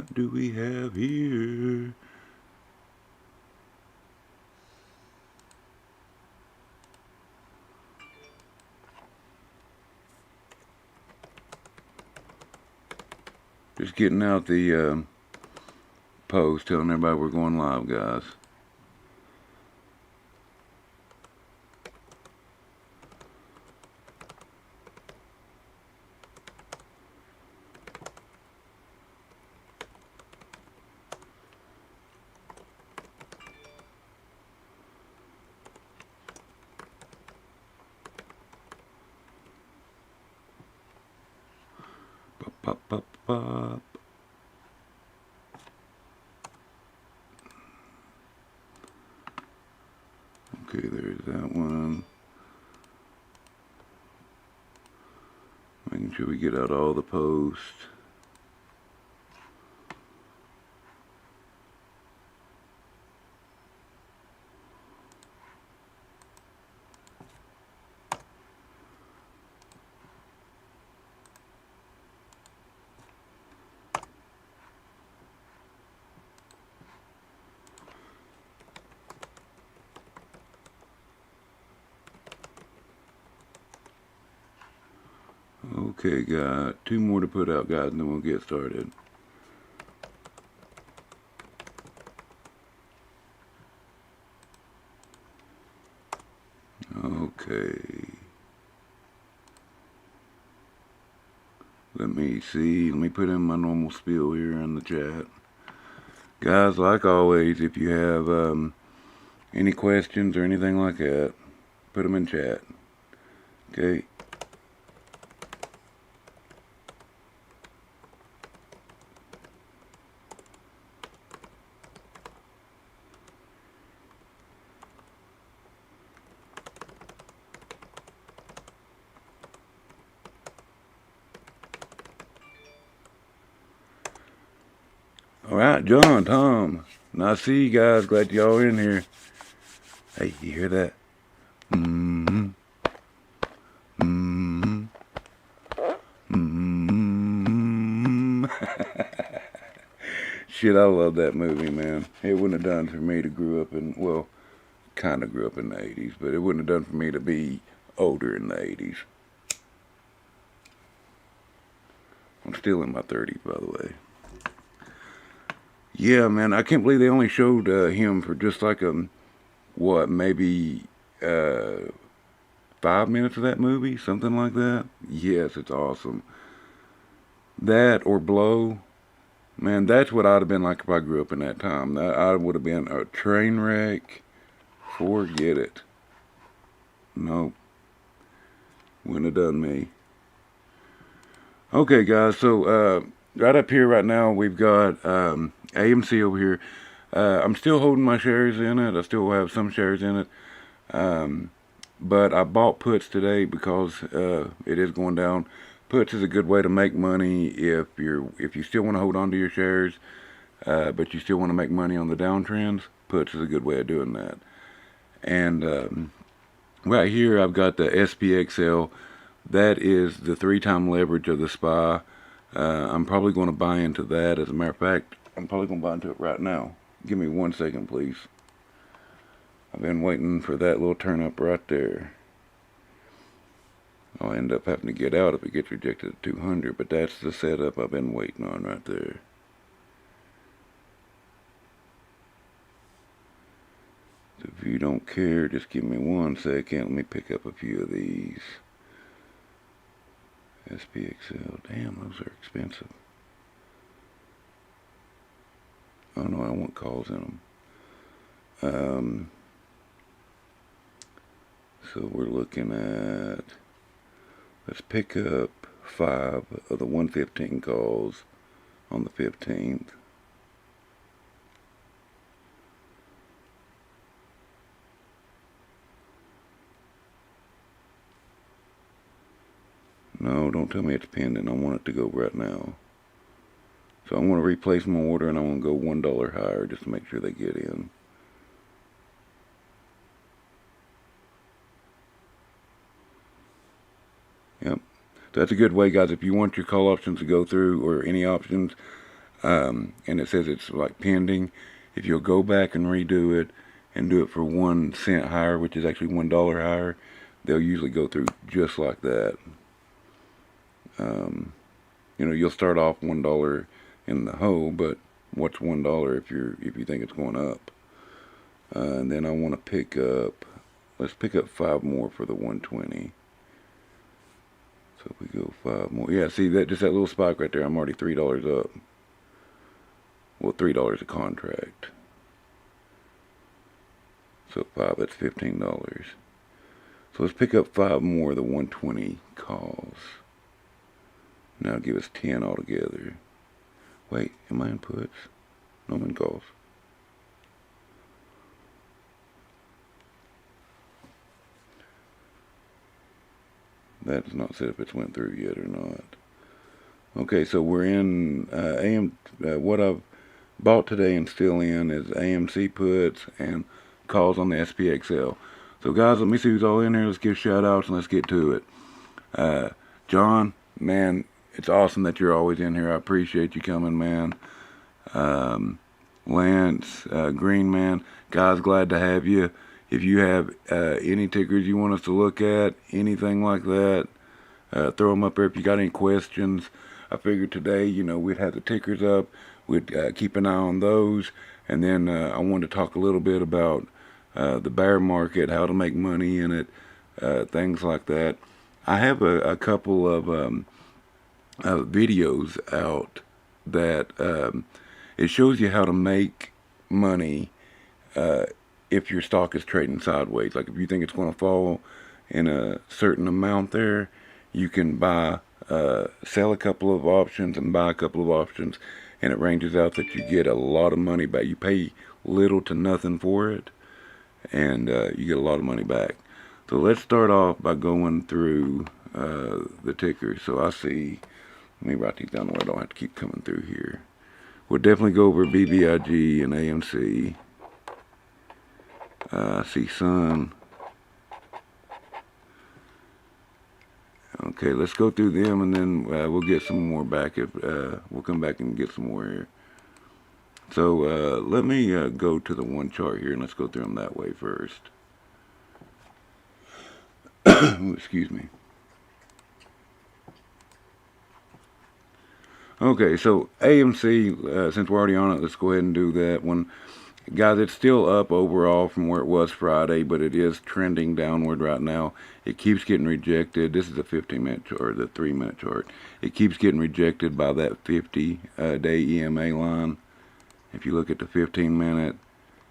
What do we have here? Just getting out the post, telling everybody we're going live, guys. Pop, pop, pop, pop. Okay, there's that one. Making sure we get out all the posts. Okay, got 2 more to put out, guys, and then we'll get started. Okay. Let me see. Let me put in my normal spiel here in the chat. Guys, like always, if you have any questions or anything like that, put them in chat. Okay. Alright, John, Tom. Nice to see you guys. Glad y'all are in here. Hey, you hear that? Mm-hmm. Mm-hmm. Mm-hmm. Shit, I love that movie, man. It wouldn't have done for me to grow up in, well, kind of grew up in the 80s, but it wouldn't have done for me to be older in the 80s. I'm still in my 30s, by the way. Yeah, man, I can't believe they only showed him for just like what, maybe 5 minutes of that movie, something like that. Yes, it's awesome. That or Blow, man, that's what I'd have been like if I grew up in that time. That I would have been a train wreck. Forget it. Nope, wouldn't have done me. Okay, guys, so right up here right now we've got AMC over here. I'm still holding my shares in it. I still have some shares in it. But I bought puts today because it is going down. Puts is a good way to make money if you still want to hold on to your shares, but you still want to make money on the downtrends. Puts is a good way of doing that. And right here I've got the SPXL. That is the 3-time leverage of the SPY. I'm probably going to buy into that. As a matter of fact, I'm probably going to buy into it right now. Give me 1 second, please. I've been waiting for that little turn up right there. I'll end up having to get out if it gets rejected at 200, but that's the setup I've been waiting on right there. So if you don't care, just give me 1 second. Let me pick up a few of these. SPXL, damn, those are expensive. Oh no, I want calls in them. So we're looking at, let's pick up 5 of the 115 calls on the 15th. No, don't tell me it's pending. I want it to go right now. So I want to replace my order and I want to go $1 higher just to make sure they get in. Yep. So that's a good way, guys. If you want your call options to go through or any options, and it says it's like pending. If you'll go back and redo it and do it for 1 cent higher, which is actually $1 higher, they'll usually go through just like that. You'll start off $1 in the hole, but what's $1 if you think it's going up? And then I want to pick up. Let's pick up 5 more for the 120. So if we go 5 more, yeah. See that just that little spike right there? I'm already $3 up. Well, $3 a contract. So 5, that's $15. So let's pick up 5 more of the 120 calls. Now give us 10 altogether. Wait, am I in puts? No, I'm in calls. That does not say if it's went through yet or not. Okay, so we're in what I've bought today and still in is AMC puts and calls on the SPXL. So guys, let me see who's all in here. Let's give shout outs and let's get to it. John, man, it's awesome that you're always in here. I appreciate you coming, man. Lance, Green Man, guys, glad to have you. If you have any tickers you want us to look at, anything like that, throw them up there. If you got any questions, I figured today, we'd have the tickers up. We'd keep an eye on those. And then I wanted to talk a little bit about the bear market, how to make money in it, things like that. I have a couple of videos out that it shows you how to make money if your stock is trading sideways. Like if you think it's going to fall in a certain amount there, you can sell a couple of options and buy a couple of options, and it ranges out that you get a lot of money back. You pay little to nothing for it, and you get a lot of money back. So let's start off by going through the tickers. So I see, let me write these down where I don't have to keep coming through here. We'll definitely go over BBIG and AMC. I see Sun. Okay, let's go through them, and then we'll get some more back. If we'll come back and get some more here. So let me go to the one chart here, and let's go through them that way first. Excuse me. Okay, so AMC, since we're already on it, let's go ahead and do that one. Guys, it's still up overall from where it was Friday, but it is trending downward right now. It keeps getting rejected. This is a 15-minute chart, the 3-minute chart. It keeps getting rejected by that 50-day EMA line. If you look at the 15-minute,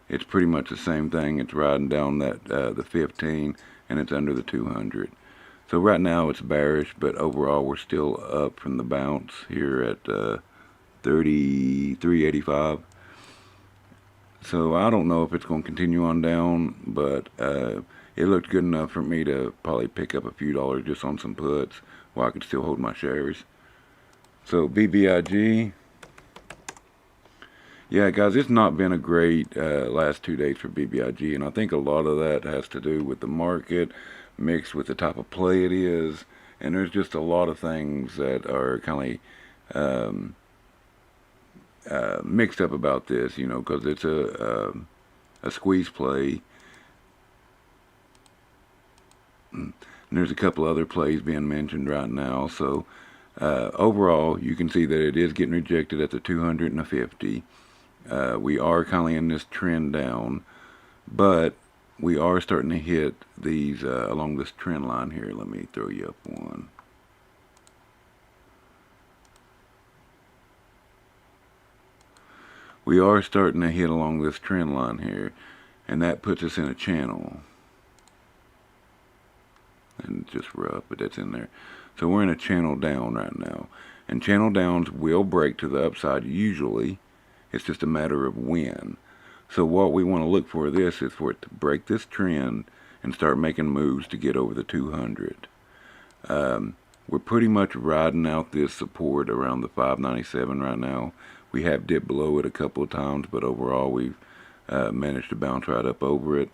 it's pretty much the same thing. It's riding down that the 15, and it's under the 200. So right now it's bearish, but overall we're still up from the bounce here at 33.85. So I don't know if it's going to continue on down, but it looked good enough for me to probably pick up a few dollars just on some puts while I could still hold my shares. So BBIG. Yeah, guys, it's not been a great last 2 days for BBIG, and I think a lot of that has to do with the market mixed with the type of play it is, and there's just a lot of things that are kind of mixed up about this, because it's a squeeze play. And there's a couple other plays being mentioned right now. So overall, you can see that it is getting rejected at the 200 and the 50. We are kind of in this trend down, but we are starting to hit these along this trend line here. Let me throw you up one. We are starting to hit along this trend line here, and that puts us in a channel. And it's just rough, but that's in there. So we're in a channel down right now, and channel downs will break to the upside usually. It's just a matter of when. So what we want to look for this is for it to break this trend and start making moves to get over the 200. We're pretty much riding out this support around the 597 right now. We have dipped below it a couple of times, but overall we've managed to bounce right up over it.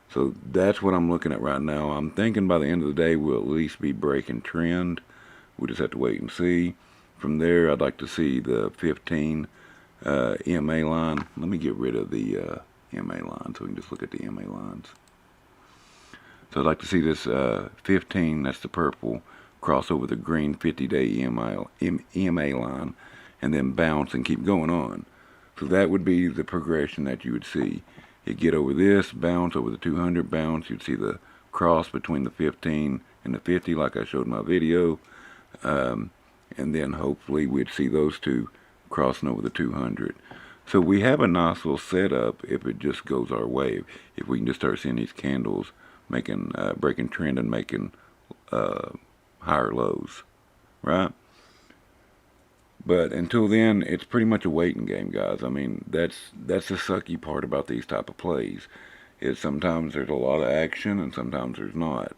So that's what I'm looking at right now. I'm thinking by the end of the day we'll at least be breaking trend. We just have to wait and see. From there, I'd like to see the 15 MA line. Let me get rid of the MA line so we can just look at the MA lines. So I'd like to see this 15, that's the purple, cross over the green 50-day EMA line, and then bounce and keep going on. So that would be the progression that you would see. You'd get over this, bounce over the 200, bounce. You'd see the cross between the 15 and the 50 like I showed in my video. And then hopefully we'd see those two crossing over the 200. So we have a nice little setup if it just goes our way. If we can just start seeing these candles making breaking trend and making higher lows, right? But until then, it's pretty much a waiting game, guys. I mean, that's the sucky part about these type of plays, is sometimes there's a lot of action and sometimes there's not.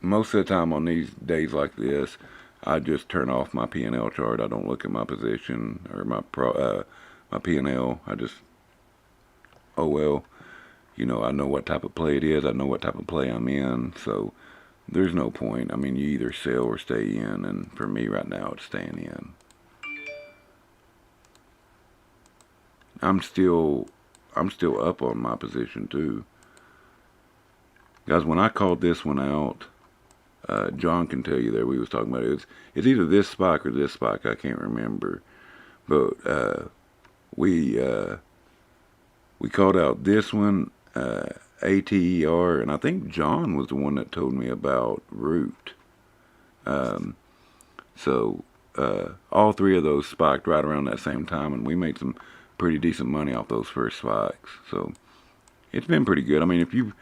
Most of the time on these days like this, I just turn off my P&L chart. I don't look at my position or my P&L. I just, oh well, you know, I know what type of play it is. I know what type of play I'm in. So there's no point. I mean, you either sell or stay in. And for me right now, it's staying in. I'm still up on my position too. Guys, when I called this one out, John can tell you there we was talking about it. It's either this spike or this spike. I can't remember. But we called out this one, ATER, and I think John was the one that told me about root. So all three of those spiked right around that same time, and we made some pretty decent money off those first spikes. So it's been pretty good. I mean, if you,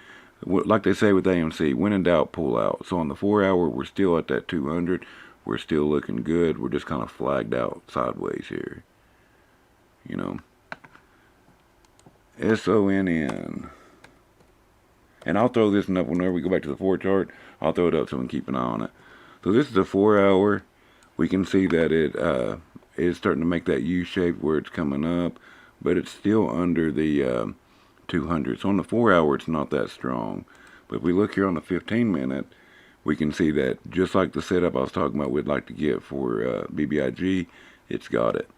like they say with AMC, when in doubt, pull out. So on the 4 hour, we're still at that 200. We're still looking good. We're just kind of flagged out sideways here. You know, SONN. And I'll throw this one up whenever we go back to the 4 chart. I'll throw it up so we can keep an eye on it. So this is a 4 hour. We can see that it is starting to make that U shape where it's coming up, but it's still under the 200. So on the 4 hour, it's not that strong. But if we look here on the 15 minute, we can see that just like the setup I was talking about we'd like to get for BBIG, it's got it.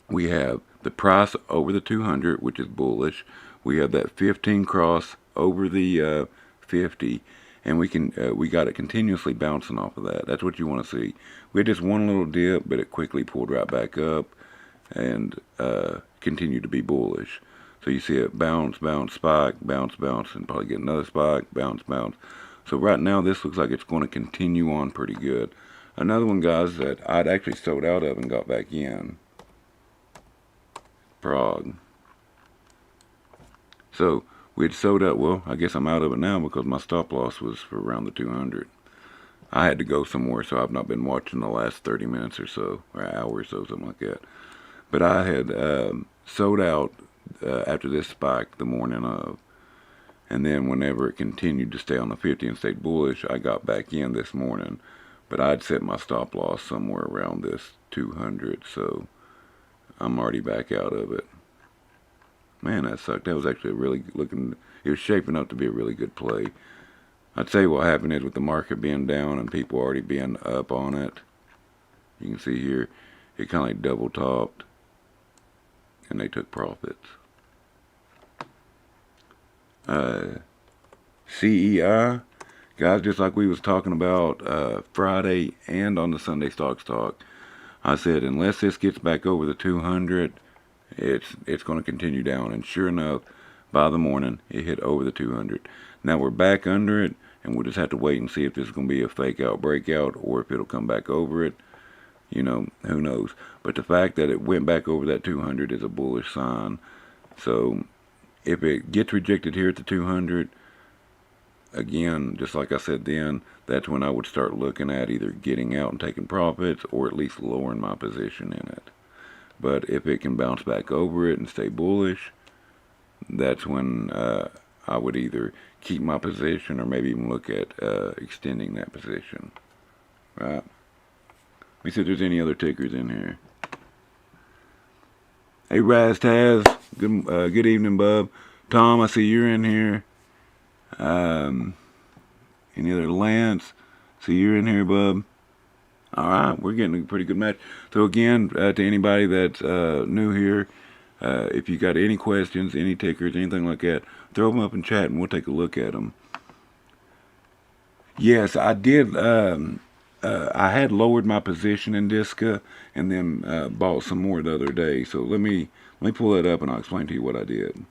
We have the price over the 200, which is bullish. We have that 15 cross over the 50, and we got it continuously bouncing off of that. That's what you want to see. We had just one little dip, but it quickly pulled right back up and continued to be bullish. So you see it bounce, bounce, spike, bounce, bounce, and probably get another spike, bounce, bounce. So right now this looks like it's going to continue on pretty good. Another one, guys, that I'd actually sold out of and got back in. Prague. So we had sold out. Well, I guess I'm out of it now because my stop loss was for around the 200. I had to go somewhere, so I've not been watching the last 30 minutes or so, or an hour or so, something like that. But I had sold out after this spike the morning of. And then whenever it continued to stay on the 50 and stayed bullish, I got back in this morning. But I'd set my stop loss somewhere around this 200, so I'm already back out of it. Man, that sucked. That was actually it was shaping up to be a really good play. I'd say what happened is with the market being down and people already being up on it, you can see here, it kind of like double topped, and they took profits. CEI, guys, just like we was talking about Friday and on the Sunday Stocks Talk, I said unless this gets back over the 200, it's going to continue down. And sure enough, by the morning, it hit over the 200. Now we're back under it, and we'll just have to wait and see if this is going to be a fake out breakout or if it'll come back over it. You know, who knows. But the fact that it went back over that 200 is a bullish sign. So if it gets rejected here at the 200, again, just like I said then, that's when I would start looking at either getting out and taking profits or at least lowering my position in it. But if it can bounce back over it and stay bullish, that's when I would either keep my position or maybe even look at extending that position. Right? Let me see if there's any other tickers in here. Hey, Raz Taz, good evening, bub. Tom, I see you're in here. Any other Lance? See you're in here, bub. All right, we're getting a pretty good match. So again, to anybody that's new here, if you got any questions, any tickers, anything like that, throw them up in chat and we'll take a look at them. Yes, I did. I had lowered my position in Disca and then bought some more the other day. So let me pull that up and I'll explain to you what I did.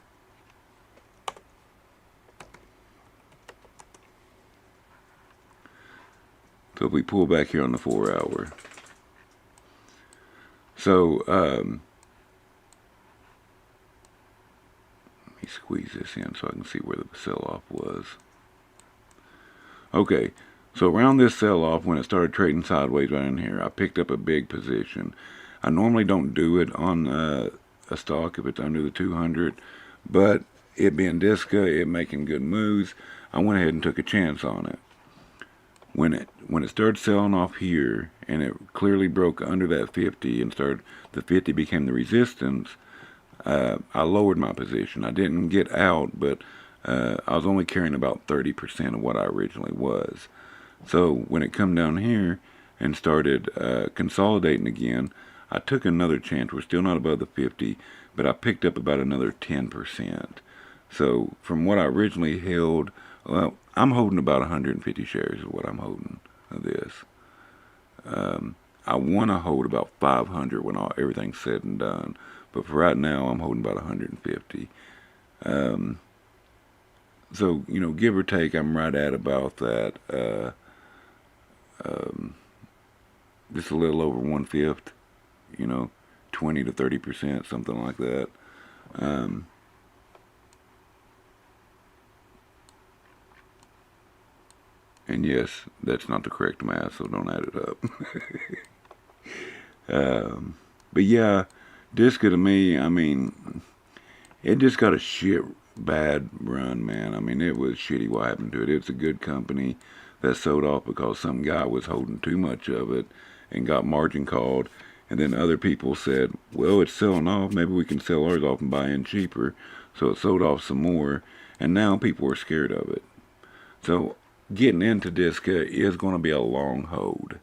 So if we pull back here on the 4 hour. So let me squeeze this in so I can see where the sell-off was. Okay, so around this sell-off, when it started trading sideways right in here, I picked up a big position. I normally don't do it on a stock if it's under the 200, but it being Disca, it making good moves, I went ahead and took a chance on it. When it started selling off here and it clearly broke under that 50 and the 50 became the resistance, I lowered my position. I didn't get out, but I was only carrying about 30% of what I originally was. So when it come down here and started consolidating again, I took another chance. We're still not above the 50, but I picked up about another 10%. So from what I originally held, well, I'm holding about 150 shares of what I'm holding of this. I want to hold about 500 when everything's said and done. But for right now, I'm holding about 150. So, give or take, I'm right at about that. Just a little over 1/5, 20 to 30%, something like that. And yes, that's not the correct math, so don't add it up. But yeah, Disca to me, I mean, it just got a bad run, man. I mean, it was shitty what happened to it. It's a good company that sold off because some guy was holding too much of it and got margin called. And then other people said, well, it's selling off. Maybe we can sell ours off and buy in cheaper. So it sold off some more. And now people are scared of it. So getting into Disca is going to be a long hold.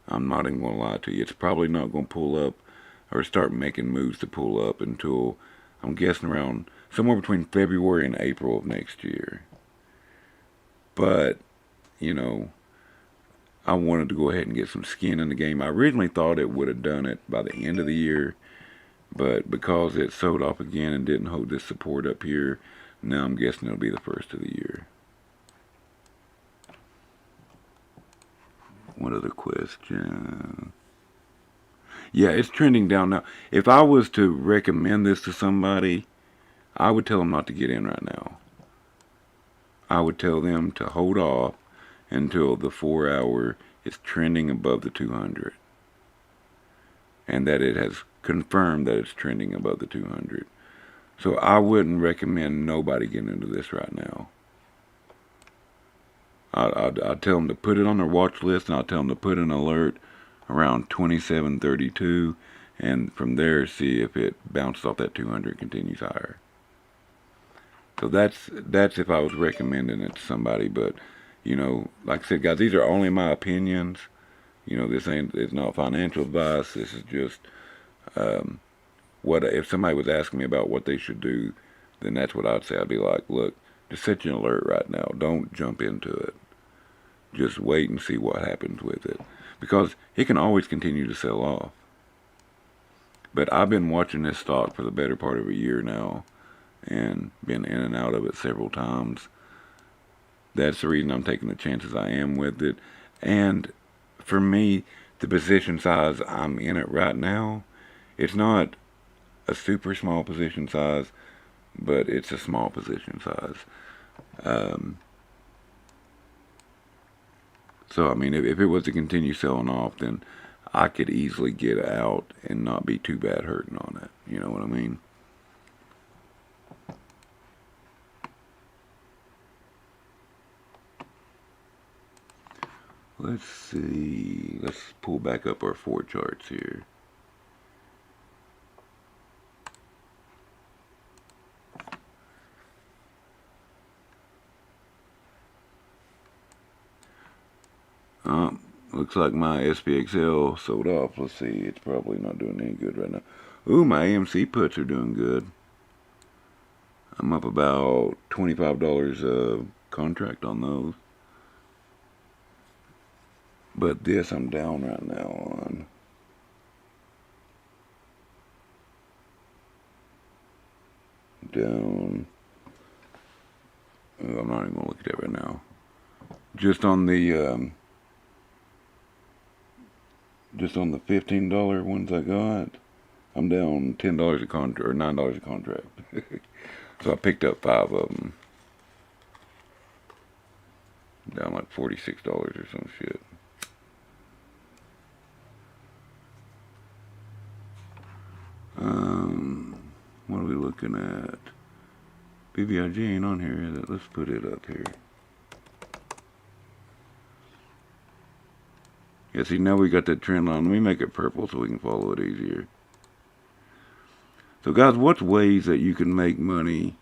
I'm not even going to lie to you. It's probably not going to pull up or start making moves to pull up until, I'm guessing, around somewhere between February and April of next year. But, I wanted to go ahead and get some skin in the game. I originally thought it would have done it by the end of the year, but because it sold off again and didn't hold this support up here, now I'm guessing it'll be the first of the year. What other question? Yeah, it's trending down now. If I was to recommend this to somebody, I would tell them not to get in right now. I would tell them to hold off until the 4 hour is trending above the 200. And that it has confirmed that it's trending above the 200. So I wouldn't recommend nobody getting into this right now. I'd tell them to put it on their watch list, and I'll tell them to put an alert around 27.32, and from there see if it bounces off that 200 continues higher. So that's if I was recommending it to somebody. But like I said, guys, these are only my opinions. It's not financial advice. This is just what if somebody was asking me about what they should do, then that's what I'd say. I'd be like, look, just set your alert right now. Don't jump into it. Just wait and see what happens with it, because it can always continue to sell off. But I've been watching this stock for the better part of a year now and been in and out of it several times. That's the reason I'm taking the chances I am with it. And for me, the position size I'm in it right now, it's not a super small position size, but it's a small position size. So, I mean, if it was to continue selling off, then I could easily get out and not be too bad hurting on it. You know what I mean? Let's see. Let's pull back up our 4 charts here. Looks like my SPXL sold off. Let's see. It's probably not doing any good right now. Ooh, my AMC puts are doing good. I'm up about $25 a contract on those. But this I'm down right now on. Down. Oh, I'm not even going to look at that right now. Just on the $15 ones I got, I'm down $10 a contract, or $9 a contract. So I picked up 5 of them. Down like $46 or some shit. What are we looking at? BBIG ain't on here, is it? Let's put it up here. Yeah, see, now we got that trend line. Let me make it purple so we can follow it easier. So, guys, what's ways that you can make money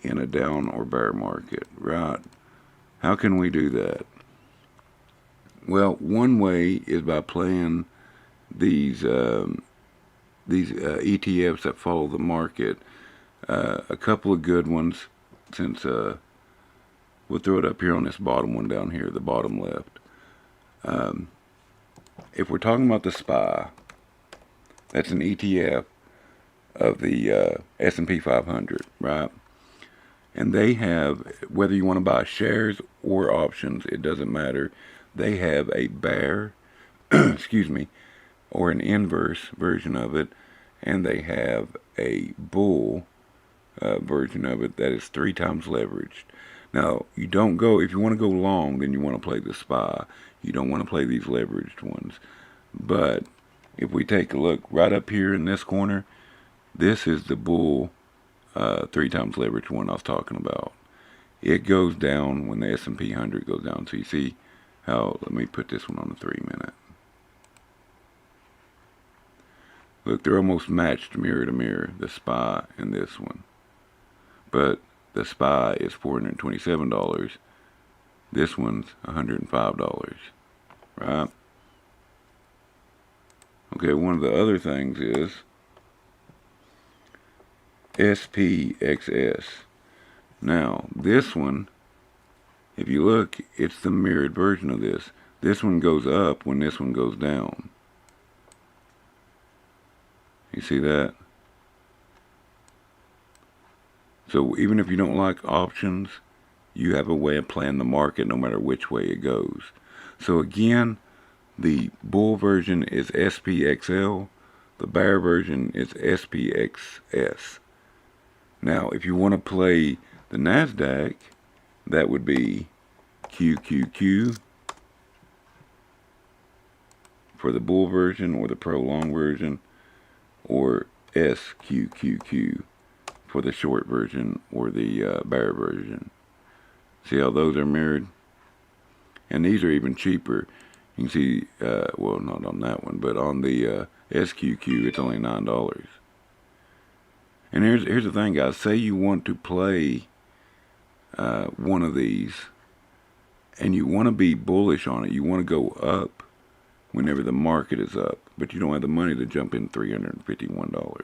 in a down or bear market, right? How can we do that? Well, one way is by playing these ETFs that follow the market. A couple of good ones, since we'll throw it up here on this bottom one down here, the bottom left. If we're talking about the SPY, that's an ETF of the S&P 500, right? And they have, whether you want to buy shares or options, it doesn't matter. They have a bear, excuse me, or an inverse version of it, and they have a bull version of it that is 3 times leveraged. Now, you don't go, if you want to go long, then you want to play the SPY. You don't want to play these leveraged ones. But if we take a look right up here in this corner, this is the bull 3 times leveraged one I was talking about. It goes down when the S&P 100 goes down. So you see how, let me put this one on the 3-minute. Look, they're almost matched mirror to mirror, the SPY and this one. But the SPY is $427. This one's $105, right? Okay, one of the other things is SPXS. Now, this one, if you look, it's the mirrored version of this. This one goes up when this one goes down. You see that? So even if you don't like options, you have a way of playing the market no matter which way it goes. So again, the bull version is SPXL. The bear version is SPXS. Now, if you want to play the NASDAQ, that would be QQQ for the bull version, or the prolonged version, or SQQQ for the short version, or the bear version. See how those are mirrored? And these are even cheaper. You can see, well, not on that one, but on the SQQ, it's only $9. And here's the thing, guys. Say you want to play one of these, and you want to be bullish on it. You want to go up whenever the market is up, but you don't have the money to jump in $351,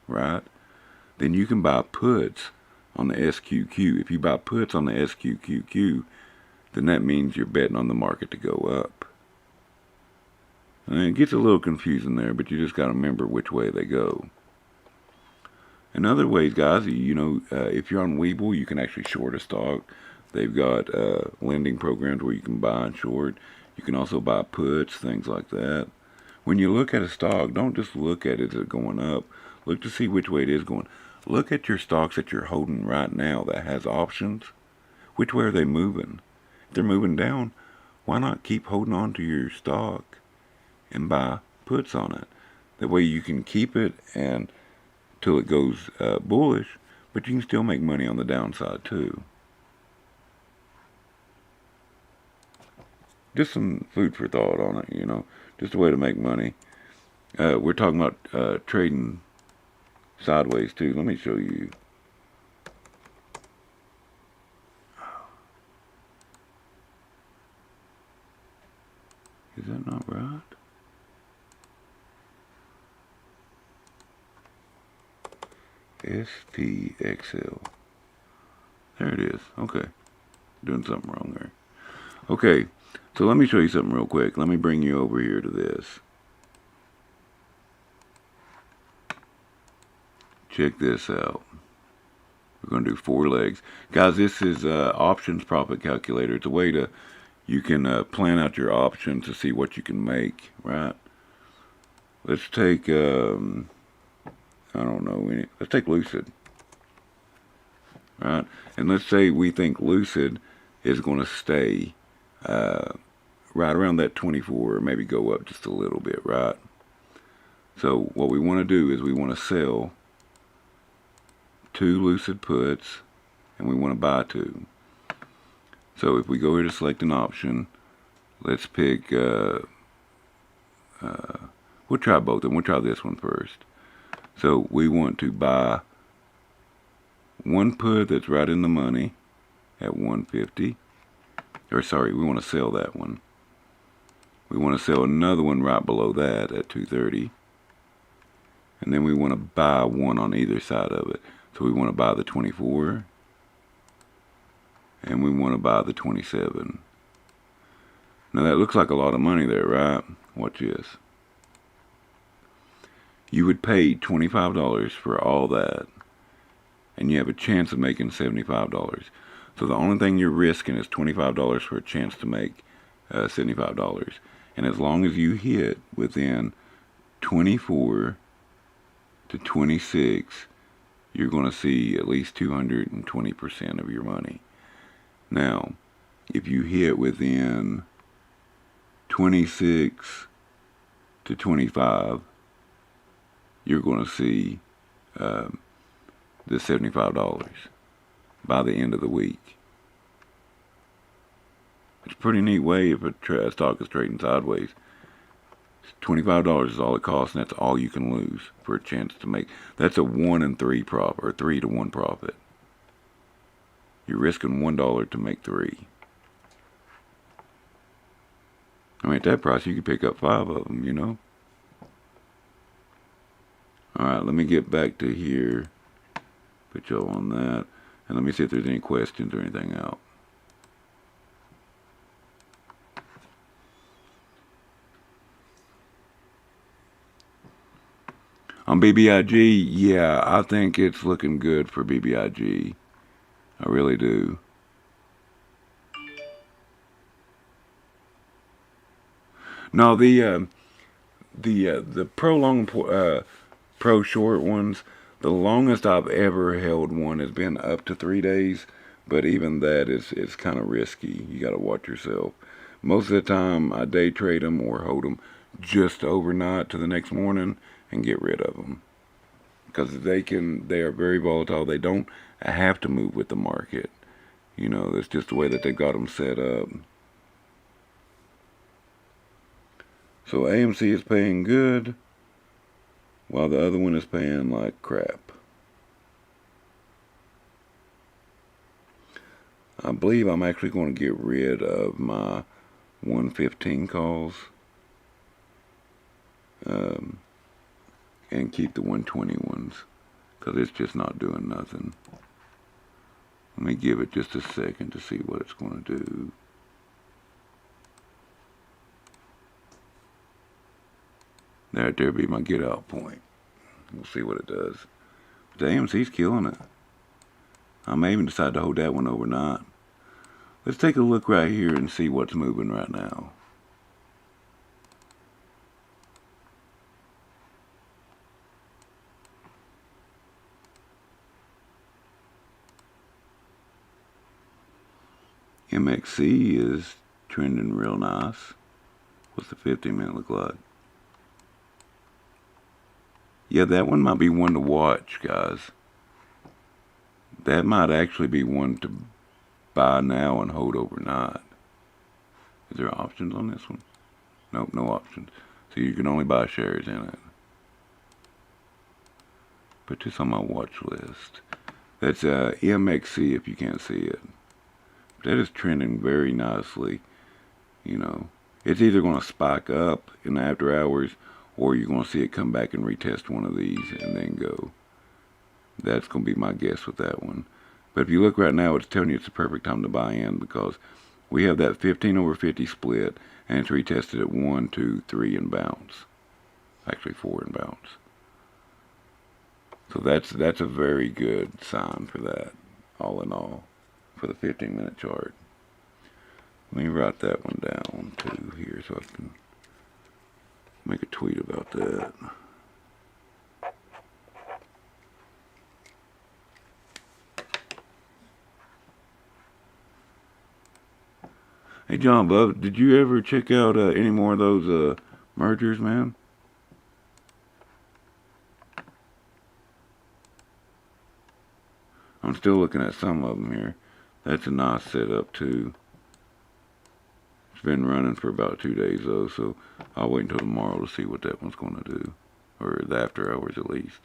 right? Then you can buy puts on the SQQ. If you buy puts on the SQQQ, then that means you're betting on the market to go up. And it gets a little confusing there, but you just got to remember which way they go. In other ways, guys, you know, if you're on Webull, you can actually short a stock. They've got lending programs where you can buy and short. You can also buy puts, things like that. When you look at a stock, don't just look at it as going up. Look to see which way it is going. Look at your stocks that you're holding right now that has options. Which way are they moving? If they're moving down, why not keep holding on to your stock and buy puts on it? That way you can keep it and till it goes bullish, but you can still make money on the downside too. Just some food for thought on it, you know. Just a way to make money. We're talking about trading sideways too. Let me show you. Is that not right? SPXL. There it is. Okay. Doing something wrong there. Okay. So let me show you something real quick. Let me bring you over here to this. Check this out. We're going to do 4 legs. Guys, this is options profit calculator. It's a way to, you can plan out your options to see what you can make, right? Let's take, I don't know, let's take Lucid, right? And let's say we think Lucid is going to stay right around that 24, or maybe go up just a little bit, right? So what we want to do is we want to sell 2 Lucid puts, and we want to buy 2. So if we go here to select an option, let's pick, we'll try both of them. We'll try this one first. So we want to buy 1 put that's right in the money at 150. Or sorry, we want to sell that one. We want to sell another one right below that at 230. And then we want to buy 1 on either side of it. So we want to buy the 24. And we want to buy the 27. Now that looks like a lot of money there, right? Watch this. You would pay $25 for all that, and you have a chance of making $75. So the only thing you're risking is $25 for a chance to make $75. And as long as you hit within 24 to 26, you're going to see at least 220% of your money. Now, if you hit within 26 to 25, you're going to see the $75 by the end of the week. It's a pretty neat way if a stock is trading sideways. $25 is all it costs, and that's all you can lose for a chance to make. That's a 1 in 3 profit, or 3 to 1 profit. You're risking $1 to make 3. I mean, at that price, you could pick up 5 of them, you know. Alright, let me get back to here. Put y'all on that. And let me see if there's any questions or anything out. On BBIG, yeah, I think it's looking good for BBIG. I really do. No, the pro short ones, the longest I've ever held one has been up to 3 days, but even that is kind of risky. You got to watch yourself. Most of the time, I day trade them or hold them just overnight to the next morning and get rid of them, because they are very volatile. They don't have to move with the market. You know, that's just the way that they got them set up. So AMC is paying good, while the other one is paying like crap. I believe I'm actually going to get rid of my 115 calls and keep the 120 ones, because it's just not doing nothing. Let me give it just a second to see what it's going to do. There'd be my get out point. We'll see what it does. But the AMC's killing it. I may even decide to hold that one overnight. Let's take a look right here and see what's moving right now. MXC is trending real nice. What's the 50-minute look like? Yeah, that one might be one to watch, guys. That might actually be one to buy now and hold overnight. Is there options on this one? Nope, no options. So you can only buy shares in it. Put this on my watch list. That's MXC if you can't see it. That is trending very nicely, you know. it's either going to spike up in the after hours, or you're going to see it come back and retest one of these and then go. That's going to be my guess with that one. But if you look right now, it's telling you it's the perfect time to buy in, because we have that 15 over 50 split, and it's retested at 1, 2, 3 and bounce. Actually 4 and bounce. So that's a very good sign for that, all in all, for the 15-minute chart. Let me write that one down too here so I can make a tweet about that. Hey John Bub, did you ever check out any more of those mergers, man? I'm still looking at some of them here. That's a nice setup too. It's been running for about 2 days though, so I'll wait until tomorrow to see what that one's going to do, or the after hours at least.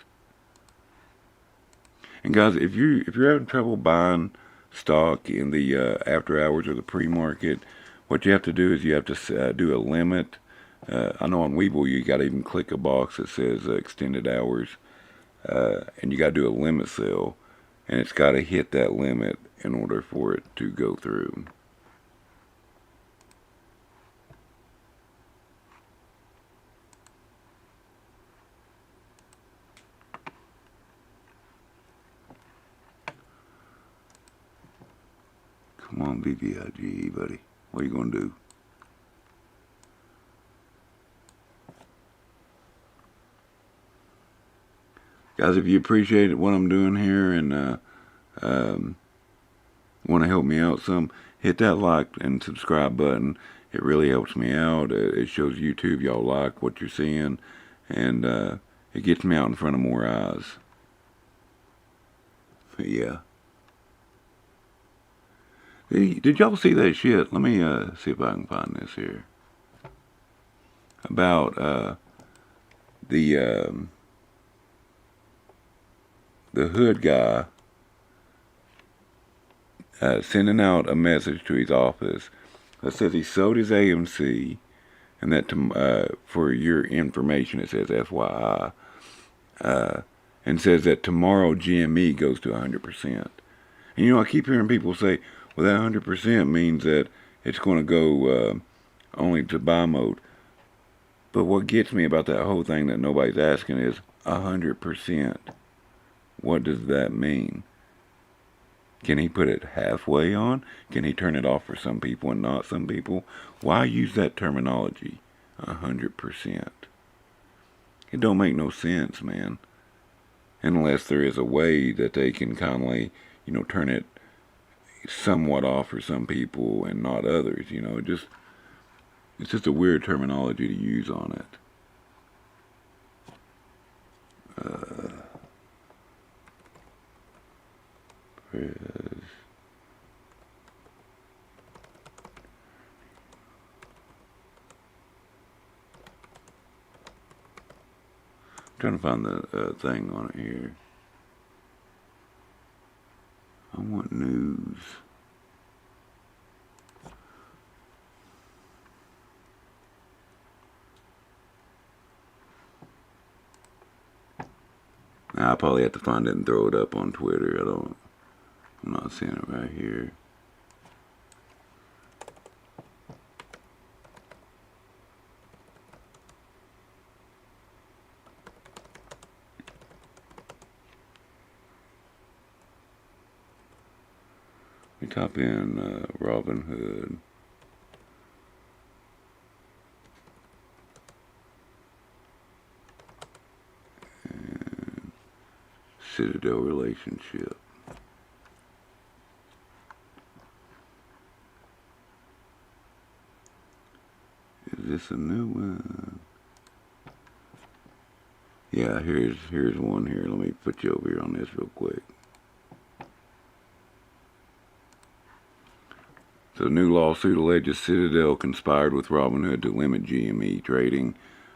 And guys, if you're having trouble buying stock in the after hours or the pre-market, what you have to do is you have to do a limit. I know on Webull you got to even click a box that says extended hours, and you got to do a limit sell, and it's got to hit that limit in order for it to go through. Come on, BBIG, buddy. What are you going to do? Guys, if you appreciate what I'm doing here and want to help me out some, hit that like and subscribe button. It really helps me out. It shows YouTube y'all like what you're seeing, and it gets me out in front of more eyes. Yeah. Did y'all see that shit? Let me see if I can find this here. About the hood guy sending out a message to his office that says he sold his AMC, and that for your information it says FYI, and says that tomorrow GME goes to 100%. And you know, I keep hearing people say, well, that 100% means that it's going to go only to buy mode. But what gets me about that whole thing that nobody's asking is 100%. What does that mean? Can he put it halfway on? Can he turn it off for some people and not some people? Why use that terminology, 100%? It don't make no sense, man. Unless there is a way that they can kindly, you know, turn it somewhat off for some people and not others, you know. It's just a weird terminology to use on it. I'm trying to find the thing on it here. I want news. Now, I'll probably have to find it and throw it up on Twitter. I'm not seeing it right here. We type in Robin Hood. And Citadel relationship. Is this a new one? Yeah, here's one here. Let me put you over here on this real quick. So, new lawsuit alleges Citadel conspired with Robinhood to limit GME trading.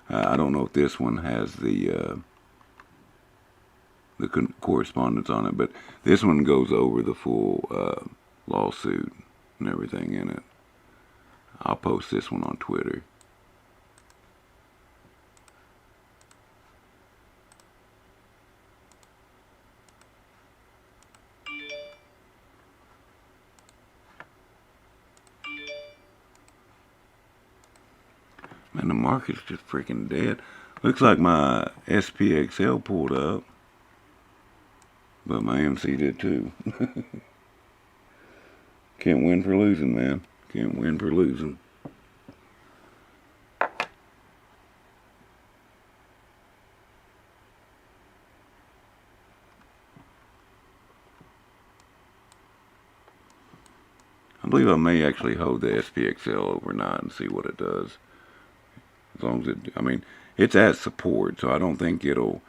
I don't know if this one has the correspondence on it, but this one goes over the full lawsuit and everything in it. I'll post this one on Twitter. Man, the market's just freaking dead. Looks like my SPXL pulled up. But my MC did too. Can't win for losing, man. Can't win for losing. I believe I may actually hold the SPXL overnight and see what it does. As long as it, I mean, it's at support, so I don't think it'll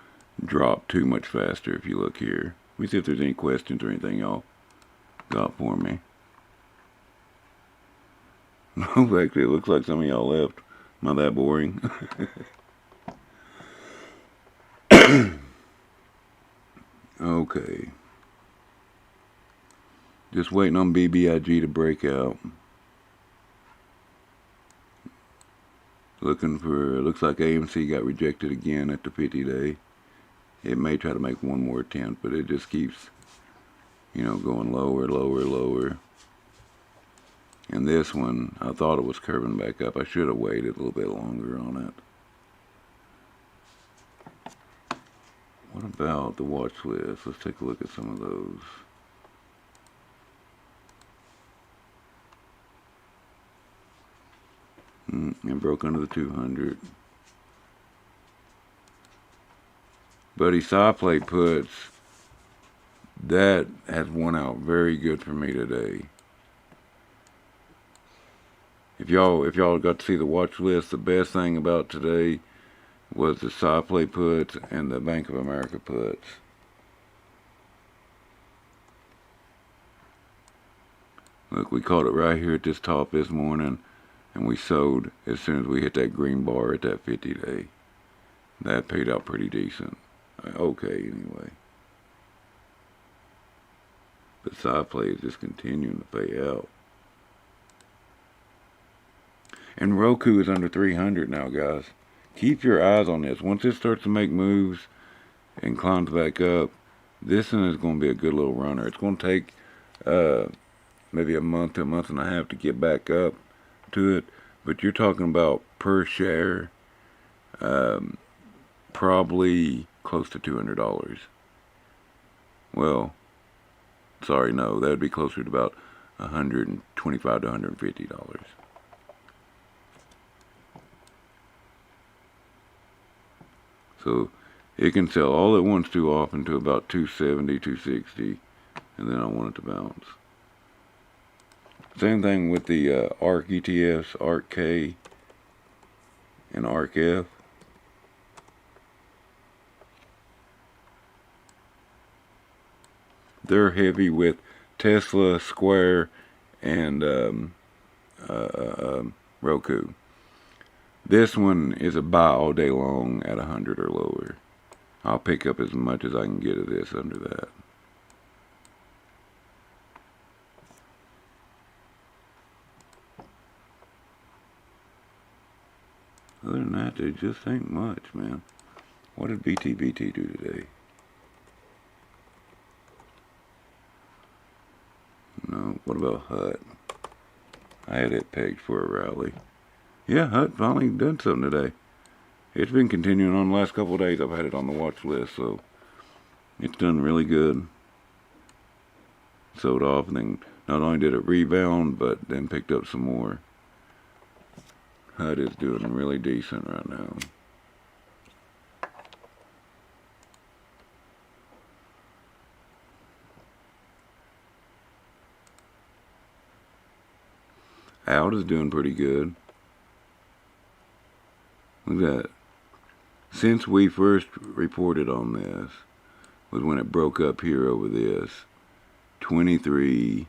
drop too much faster if you look here. Let me see if there's any questions or anything y'all got for me. No, actually, it looks like some of y'all left. Am I that boring? Okay. Just waiting on BBIG to break out. Looking for, looks like AMC got rejected again at the 50-day. It may try to make one more attempt, but it just keeps, you know, going lower, lower, lower. And this one, I thought it was curving back up. I should have waited a little bit longer on it. What about the watch list? Let's take a look at some of those. It broke under the 200. Buddy, saw plate puts, that has won out very good for me today. If y'all got to see the watch list, the best thing about today was the saw plate puts and the Bank of America puts. Look, we caught it right here at this top this morning, and we sold as soon as we hit that green bar at that 50-day. That paid out pretty decent. Okay, anyway. But side play is just continuing to pay out. And Roku is under 300 now, guys. Keep your eyes on this. Once it starts to make moves and climbs back up, this one is going to be a good little runner. It's going to take maybe a month to a month and a half to get back up to it. But you're talking about per share, probably close to $200. Well, sorry, no, that would be closer to about $125 to $150. So it can sell all it wants to off into about 270, 260, and then I want it to bounce. Same thing with the ARK ETFs, ARK K and ARK F. They're heavy with Tesla, Square, and Roku. This one is a buy all day long at 100 or lower. I'll pick up as much as I can get of this under that. Other than that, there just ain't much, man. What did BTBT do today? No, what about HUT? I had it pegged for a rally. Yeah, HUT finally done something today. It's been continuing on the last couple of days. I've had it on the watch list, so it's done really good. Sold off, and then not only did it rebound, but then picked up some more. HUT is doing really decent right now. Out is doing pretty good. Look at that. Since we first reported on this was when it broke up here over this 23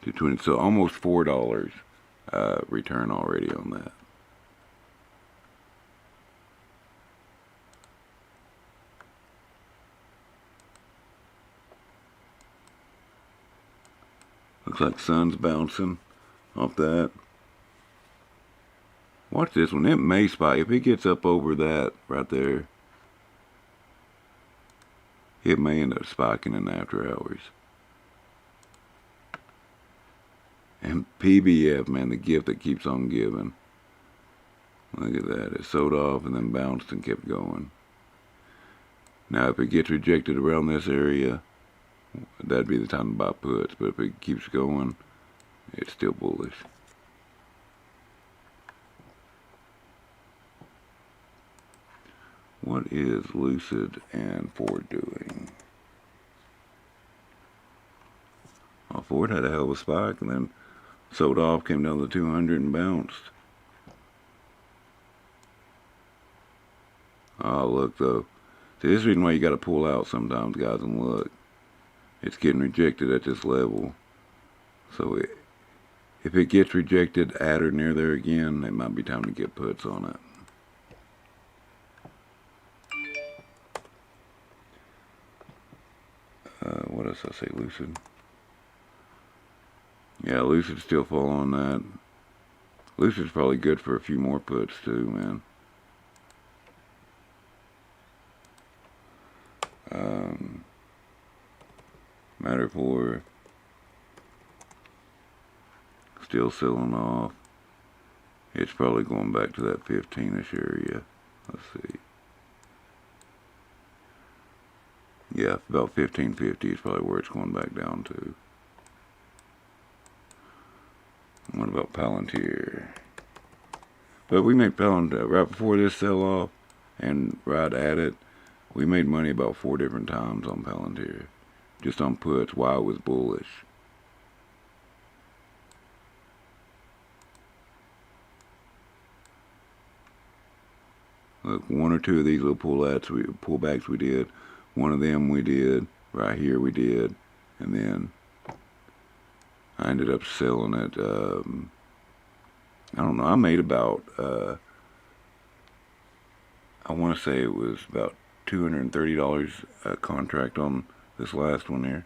to 20, so almost $4 return already on that. Looks like sun's bouncing. off that. Watch this one. It may spike. If it gets up over that right there, it may end up spiking in the after hours. And PBF, man, the gift that keeps on giving. Look at that. It sold off and then bounced and kept going. Now, if it gets rejected around this area, that'd be the time to buy puts. But if it keeps going, it's still bullish. What is Lucid and Ford doing? Well, Ford had a hell of a spike and then sold off, came down to 200 and bounced. Oh, look though. See, this is the reason why you got to pull out sometimes, guys, and look. It's getting rejected at this level. So if it gets rejected at or near there again, it might be time to get puts on it. What else I say, Lucid? Yeah, Lucid's still following that. Lucid's probably good for a few more puts too, man. Matterport still selling off. It's probably going back to that 15-ish area. Let's see. Yeah, about 1550 is probably where it's going back down to. What about Palantir? But we made Palantir right before this sell-off and right at it. We made money about 4 different times on Palantir. Just on puts while it was bullish. Look, 1 or 2 of these little pullbacks we did. One of them we did. Right here we did. And then I ended up selling it. I don't know. I made about, I want to say it was about $230 a contract on this last one here.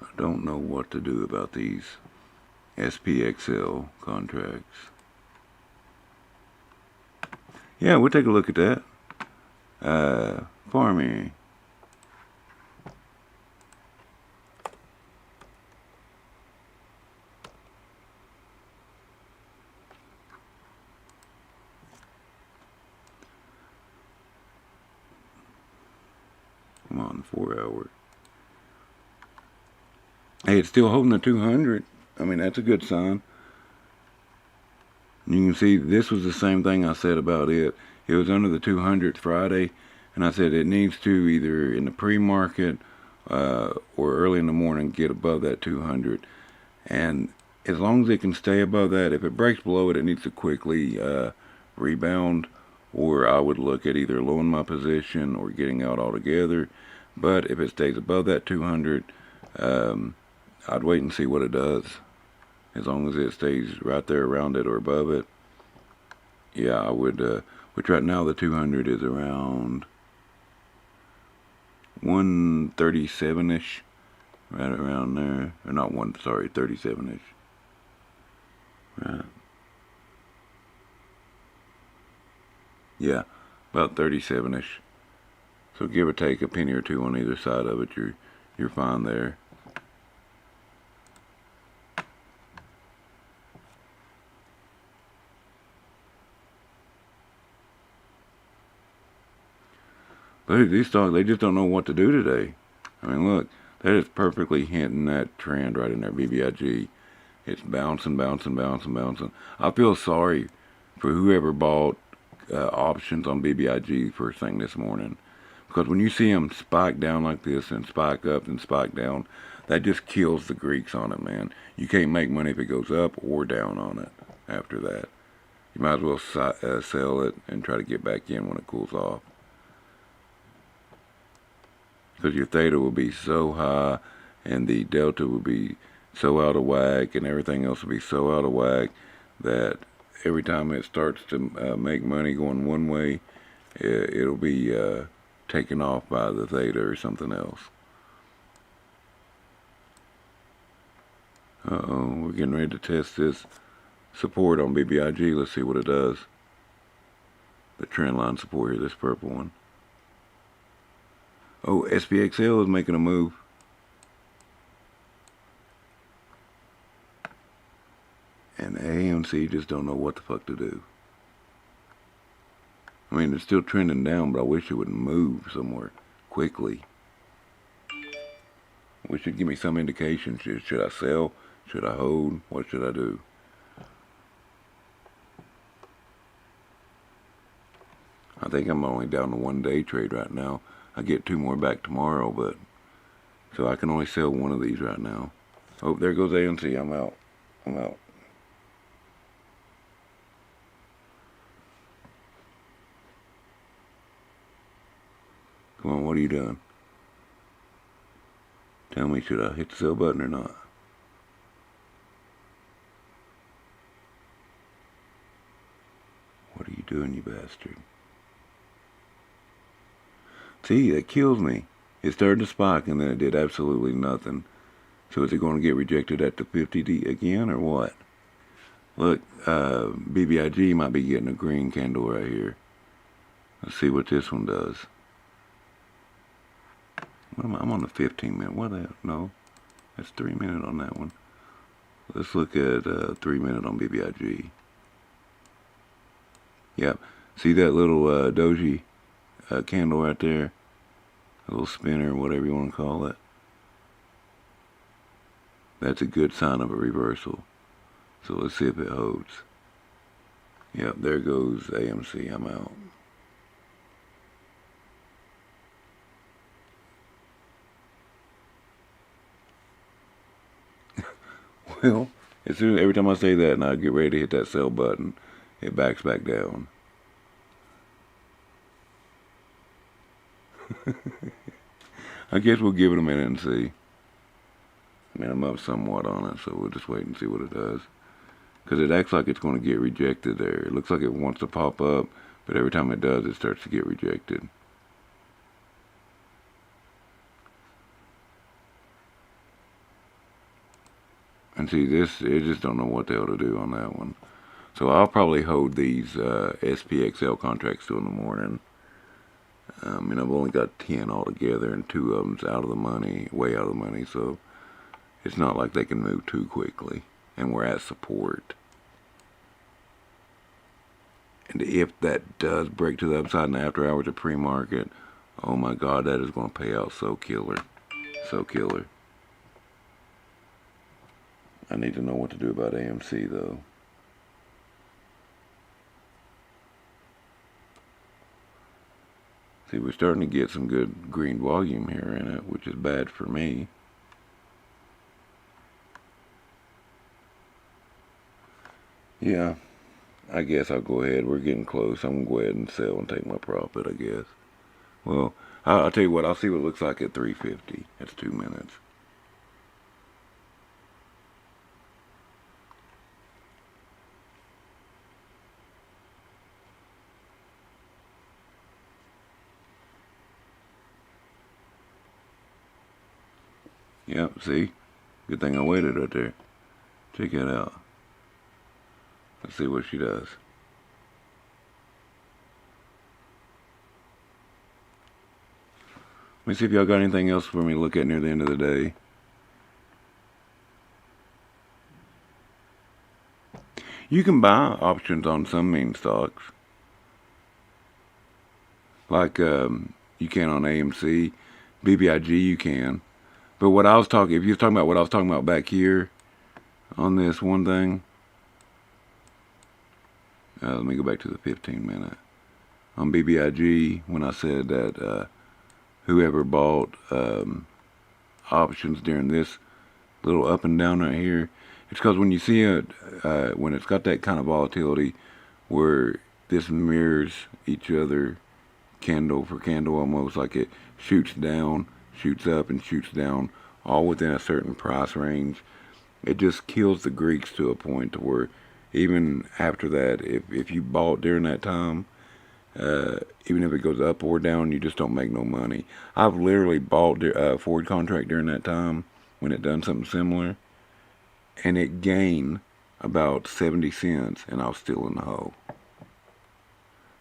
I don't know what to do about these SPXL contracts. Yeah, we'll take a look at that. Farming. Come on, 4 hour. Hey, it's still holding the 200. I mean, that's a good sign. You can see this was the same thing I said about it. It was under the 200 Friday, and I said it needs to either in the pre-market or early in the morning get above that 200. And as long as it can stay above that, if it breaks below it, it needs to quickly rebound, or I would look at either lowering my position or getting out altogether. But if it stays above that 200, I'd wait and see what it does. As long as it stays right there around it or above it, yeah, I would, which right now the 200 is around 137-ish, right around there. Or not 37-ish. Right. Yeah, about 37-ish. So give or take a penny or two on either side of it, you're fine there. But these stocks, they just don't know what to do today. I mean, look, that is perfectly hinting that trend right in there, BBIG. It's bouncing, bouncing, bouncing, bouncing. I feel sorry for whoever bought options on BBIG first thing this morning. Because when you see them spike down like this and spike up and spike down, that just kills the Greeks on it, man. You can't make money if it goes up or down on it after that. you might as well sell it and try to get back in when it cools off. Because your theta will be so high and the delta will be so out of whack and everything else will be so out of whack that every time it starts to make money going one way, it'll be taken off by the theta or something else. Uh-oh, we're getting ready to test this support on BBIG. Let's see what it does. The trend line support here, this purple one. Oh, SPXL is making a move. And AMC just don't know what the fuck to do. I mean, it's still trending down, but I wish it would move somewhere quickly. I wish it'd give me some indication. Should I sell? Should I hold? What should I do? I think I'm only down to 1 day trade right now. I get 2 more back tomorrow, but so I can only sell 1 of these right now. Oh, there goes AMC. I'm out. I'm out. Come on, what are you doing? Tell me, should I hit the sell button or not? What are you doing, you bastard? See, that kills me. It started to spike and then it did absolutely nothing. So is it going to get rejected at the 50D again or what? Look, BBIG might be getting a green candle right here. Let's see what this one does. What am I? I'm on the 15 minute. What the hell? No, that's 3 minute on that one. Let's look at 3 minute on BBIG. Yep. See that little doji candle right there? A little spinner, whatever you want to call it. That's a good sign of a reversal. So let's see if it holds. Yep, there goes AMC. I'm out. Well, every time I say that and I get ready to hit that sell button, it backs back down. I guess we'll give it a minute and see. I mean, I'm up somewhat on it, so we'll just wait and see what it does. Because it acts like it's going to get rejected there. It looks like it wants to pop up, but every time it does, it starts to get rejected. And see, this, it just don't know what the hell to do on that one. So I'll probably hold these SPXL contracts till in the morning. And I've only got 10 altogether, and 2 of them's out of the money, way out of the money, so it's not like they can move too quickly. And we're at support. And if that does break to the upside in the after hours of pre-market, oh my God, that is going to pay out so killer. So killer. I need to know what to do about AMC though. See, we're starting to get some good green volume here in it, which is bad for me. Yeah, I guess I'll go ahead. We're getting close. I'm going to go ahead and sell and take my profit, I guess. Well, I'll tell you what. I'll see what it looks like at 350. That's 2 minutes. Yep, see? Good thing I waited right there. Check that out. Let's see what she does. Let me see if y'all got anything else for me to look at near the end of the day. You can buy options on some meme stocks. Like you can on AMC. BBIG you can. But what I was talking, if you're talking about what I was talking about back here on this one thing, let me go back to the 15 minute. On BBIG, when I said that whoever bought options during this little up and down right here, it's because when you see it, when it's got that kind of volatility, where this mirrors each other candle for candle, almost like it shoots down, shoots up, and shoots down, all within a certain price range. It just kills the Greeks to a point to where even after that, if you bought during that time, even if it goes up or down, you just don't make no money. I've literally bought a forward contract during that time when it done something similar, and it gained about 70 cents, and I was still in the hole.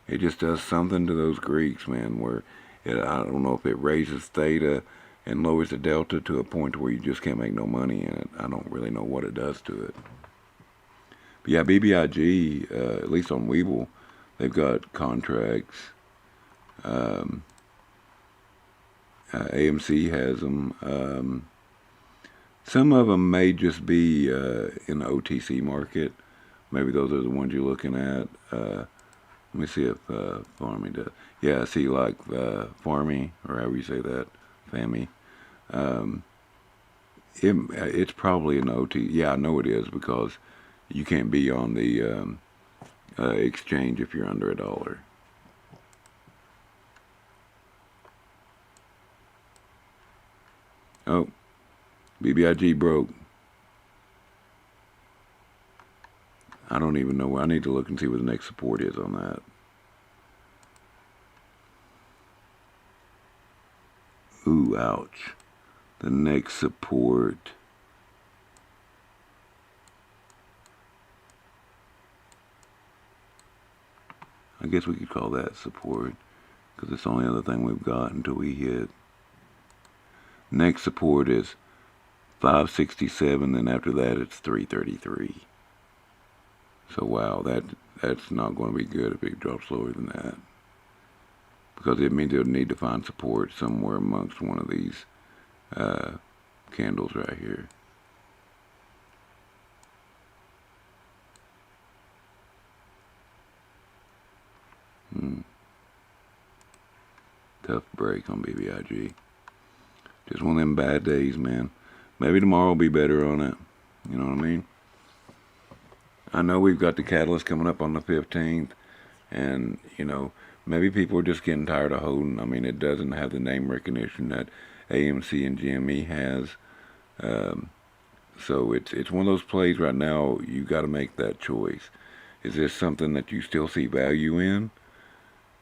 It just does something to those Greeks, man, where I don't know if it raises theta and lowers the delta to a point where you just can't make no money in it. I don't really know what it does to it. But yeah, BBIG, at least on Weeble, they've got contracts. AMC has them. Some of them may just be in the OTC market. Maybe those are the ones you're looking at. Let me see if Farmy does. Yeah, I see like Farmy, or however you say that, Fammy. It's probably an OT. Yeah, I know it is because you can't be on the exchange if you're under $1. Oh, BBIG broke. I don't even know where. I need to look and see what the next support is on that. Ooh, ouch. The next support. I guess we could call that support because it's the only other thing we've got until we hit. Next support is 567, then after that it's 333. So wow, that's not going to be good if it drops lower than that, because it means they'll need to find support somewhere amongst one of these candles right here. Tough break on BBIG. Just one of them bad days, man. Maybe tomorrow will be better on it. You know what I mean? I know we've got the catalyst coming up on the 15th, and, you know, maybe people are just getting tired of holding. I mean, it doesn't have the name recognition that AMC and GME has. So it's one of those plays right now, you got to make that choice. Is this something that you still see value in?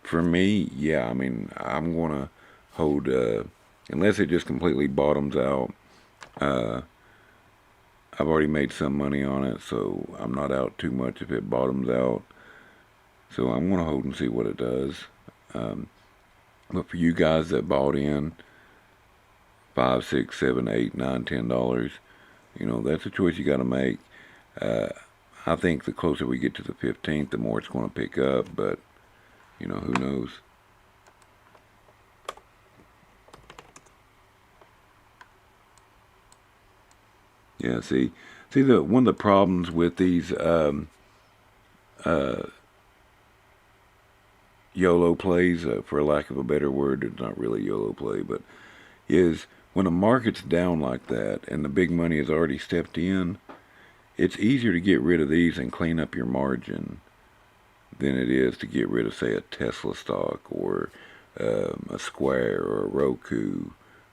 For me, yeah, I mean, I'm going to hold, unless it just completely bottoms out. I've already made some money on it, so I'm not out too much if it bottoms out. So I'm going to hold and see what it does. But for you guys that bought in $5, $6, $7, $8, $9, $10, you know, that's a choice you got to make. I think the closer we get to the 15th, the more it's going to pick up, but, you know, who knows? Yeah, see, one of the problems with these YOLO plays, for lack of a better word, it's not really YOLO play, but is when a market's down like that and the big money has already stepped in, it's easier to get rid of these and clean up your margin than it is to get rid of, say, a Tesla stock or a Square or a Roku,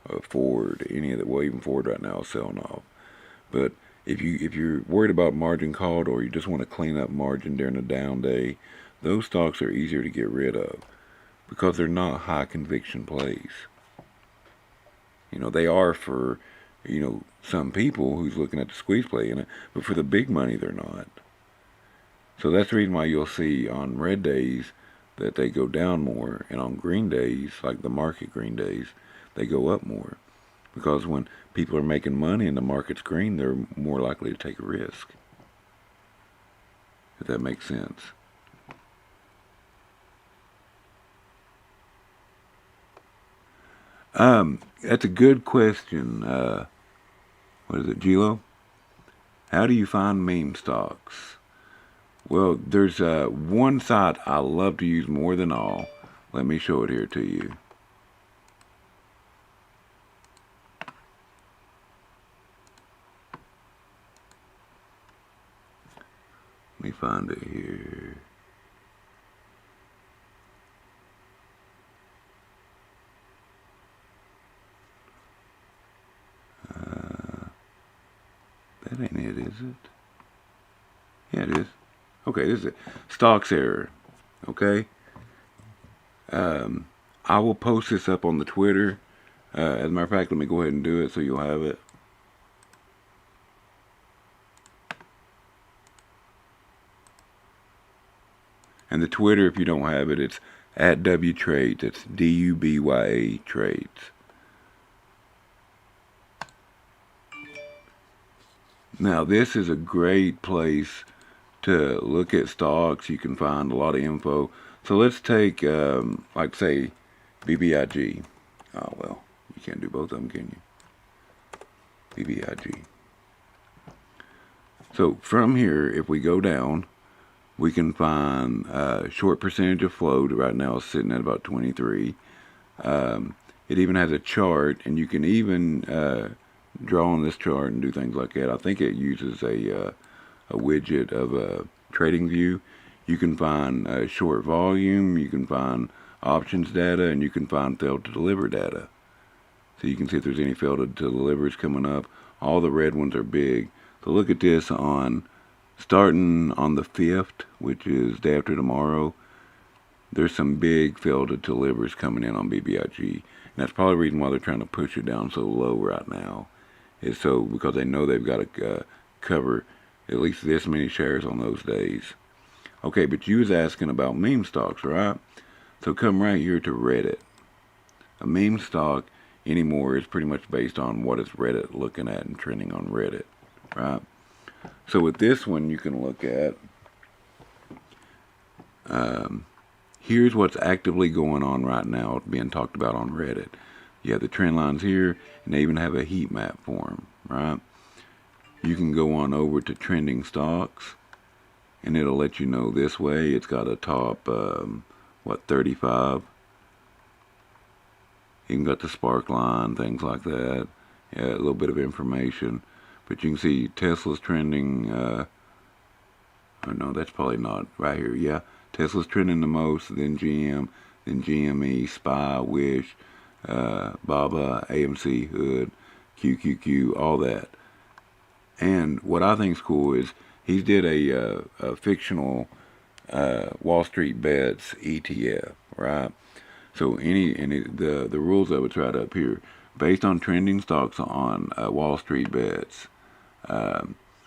a Ford, any of the, well, even Ford right now is selling off. But if you're worried about margin call, or you just want to clean up margin during a down day, those stocks are easier to get rid of because they're not high conviction plays. You know, they are for, you know, some people who's looking at the squeeze play in it, but for the big money, they're not. So that's the reason why you'll see on red days that they go down more, and on green days, like the market green days, they go up more. Because when people are making money and the market's green, they're more likely to take a risk. If that makes sense. That's a good question. What is it, Gilo? How do you find meme stocks? Well, there's one site I love to use more than all. Let me show it here to you. Let me find it here. That ain't it, is it? Yeah, it is. Okay, this is it. Stocks error. Okay. I will post this up on the Twitter. As a matter of fact, let me go ahead and do it so you'll have it. And the Twitter, if you don't have it, it's at WTrades. It's DUBYA Trades. Now, this is a great place to look at stocks. You can find a lot of info. So let's take, like, say, BBIG. Oh, well, you can't do both of them, can you? BBIG. So from here, if we go down, we can find short percentage of float. Right now it's sitting at about 23. It even has a chart, and you can even draw on this chart and do things like that. I think it uses a widget of a trading view. You can find short volume, you can find options data, and you can find failed to deliver data. So you can see if there's any failed to delivers coming up. All the red ones are big. So look at this on starting on the 5th, which is day after tomorrow. There's some big failed to delivers coming in on BBIG. And that's probably the reason why they're trying to push it down so low right now. Is so because they know they've got to cover at least this many shares on those days. Okay, but you was asking about meme stocks, right? So come right here to Reddit. A meme stock anymore is pretty much based on what is Reddit looking at and trending on Reddit, right? So with this one, you can look at, here's what's actively going on right now being talked about on Reddit. You have the trend lines here, and they even have a heat map for them, right? You can go on over to trending stocks, and it'll let you know this way. It's got a top, 35. You can got the spark line, things like that. Yeah, a little bit of information. But you can see Tesla's trending, oh no, that's probably not right here. Yeah, Tesla's trending the most, then GM, then GME, SPY, Wish, Baba, AMC, Hood, QQQ, all that. And what I think is cool is he did a fictional Wall Street Bets ETF, right? So the rules of it's right up here. Based on trending stocks on Wall Street Bets,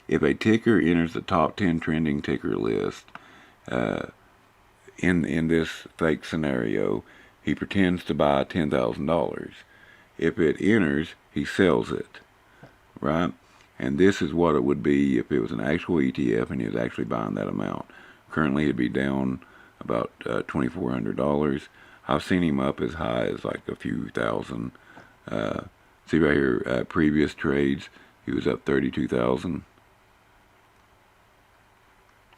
if a ticker enters the top 10 trending ticker list, in this fake scenario, he pretends to buy $10,000. If it enters, he sells it, right? And this is what it would be if it was an actual ETF and he was actually buying that amount. Currently, it'd be down about $2,400. I've seen him up as high as like a few thousand. See right here, previous trades, he was up 32,000.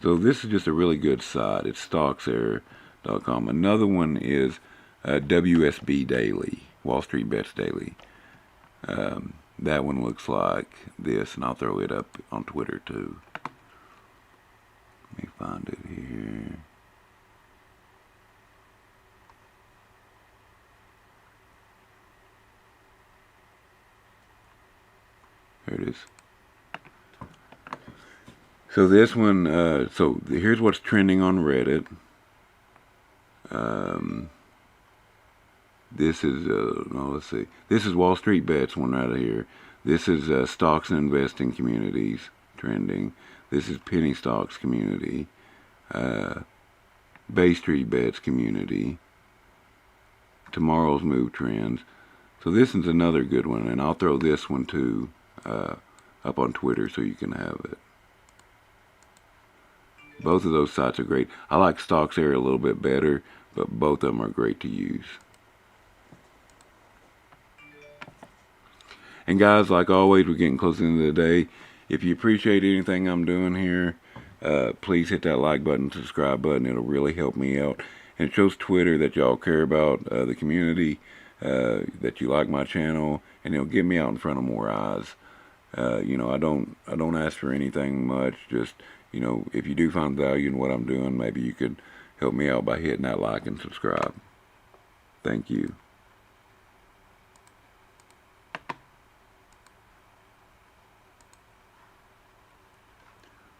So this is just a really good site. It's stockserror.com. Another one is WSB Daily, Wall Street Bets Daily. That one looks like this, and I'll throw it up on Twitter too. Let me find it here. There it is. So this one, so here's what's trending on Reddit. This is, no, let's see. This is Wall Street Bets one right here. This is Stocks and Investing Communities trending. This is Penny Stocks Community. Bay Street Bets Community. Tomorrow's Move Trends. So this is another good one, and I'll throw this one too up on Twitter so you can have it. Both of those sites are great. I like StockSerror a little bit better, but both of them are great to use. And guys, like always, we're getting close to the end of the day. If you appreciate anything I'm doing here, please hit that like button, subscribe button. It'll really help me out. And it shows Twitter that y'all care about the community, that you like my channel, and it'll get me out in front of more eyes. You know, I don't ask for anything much. Just, you know, if you do find value in what I'm doing, maybe you could help me out by hitting that like and subscribe. Thank you.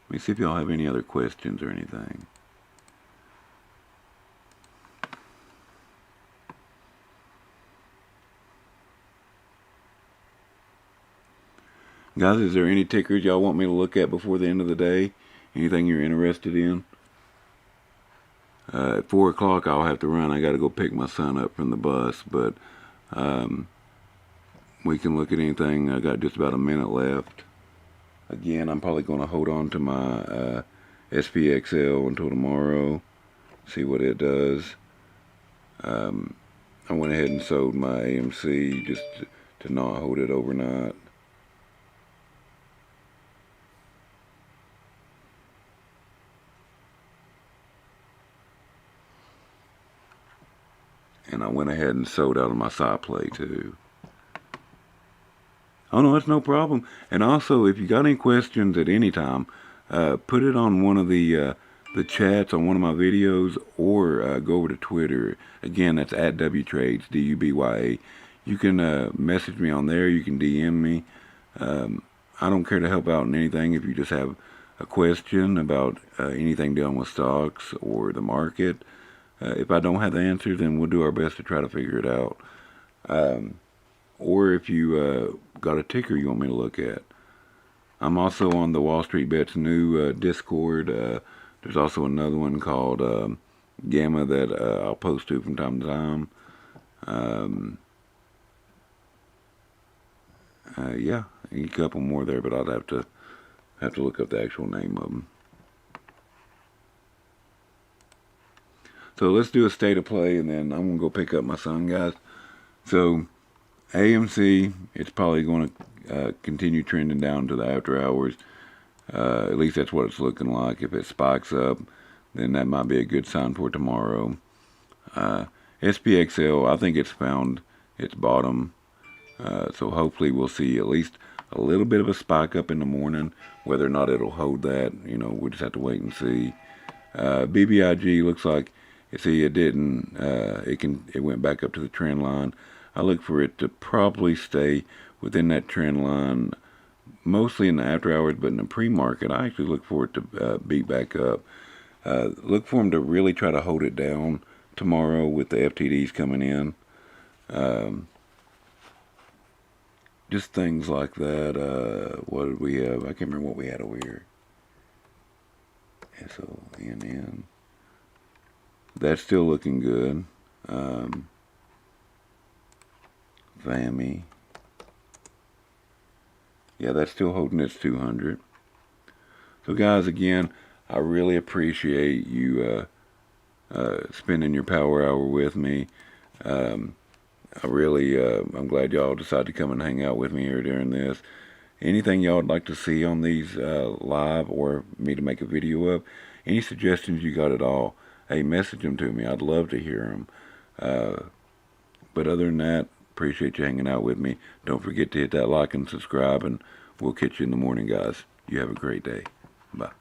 Let me see if y'all have any other questions or anything. Guys, is there any tickers y'all want me to look at before the end of the day? Anything you're interested in? At 4 o'clock I'll have to run. I got to go pick my son up from the bus, but we can look at anything. I got just about a minute left. Again, I'm probably going to hold on to my SPXL until tomorrow, see what it does. I went ahead and sold my AMC just to not hold it overnight. And I went ahead and sold out of my side play too. Oh no, that's no problem. And also, if you got any questions at any time, put it on one of the chats on one of my videos, or go over to Twitter. Again, that's at WTrades, DUBYA. You can message me on there. You can DM me. I don't care to help out in anything. If you just have a question about anything dealing with stocks or the market, if I don't have the answer, then we'll do our best to try to figure it out. Or if you got a ticker you want me to look at. I'm also on the Wall Street Bets new Discord. There's also another one called Gamma that I'll post to from time to time. Yeah, a couple more there, but I'd have to look up the actual name of them. So let's do a state of play, and then I'm going to go pick up my son, guys. So AMC, it's probably going to continue trending down to the after hours. At least that's what it's looking like. If it spikes up, then that might be a good sign for tomorrow. SPXL, I think it's found its bottom. So hopefully we'll see at least a little bit of a spike up in the morning. Whether or not it'll hold that, we'll just have to wait and see. BBIG looks like, see, it didn't. It went back up to the trend line. I look for it to probably stay within that trend line, mostly in the after hours, but in the pre-market, I actually look for it to beat back up. Look for them to really try to hold it down tomorrow with the FTDs coming in. Just things like that. What did we have? I can't remember what we had over here. SONN. That's still looking good. VAMI. Yeah, that's still holding its 200. So guys, again, I really appreciate you spending your power hour with me. I'm glad y'all decided to come and hang out with me here during this. Anything y'all would like to see on these live, or me to make a video of, any suggestions you got at all, hey, message them to me. I'd love to hear them. But other than that, appreciate you hanging out with me. Don't forget to hit that like and subscribe, and we'll catch you in the morning, guys. You have a great day. Bye.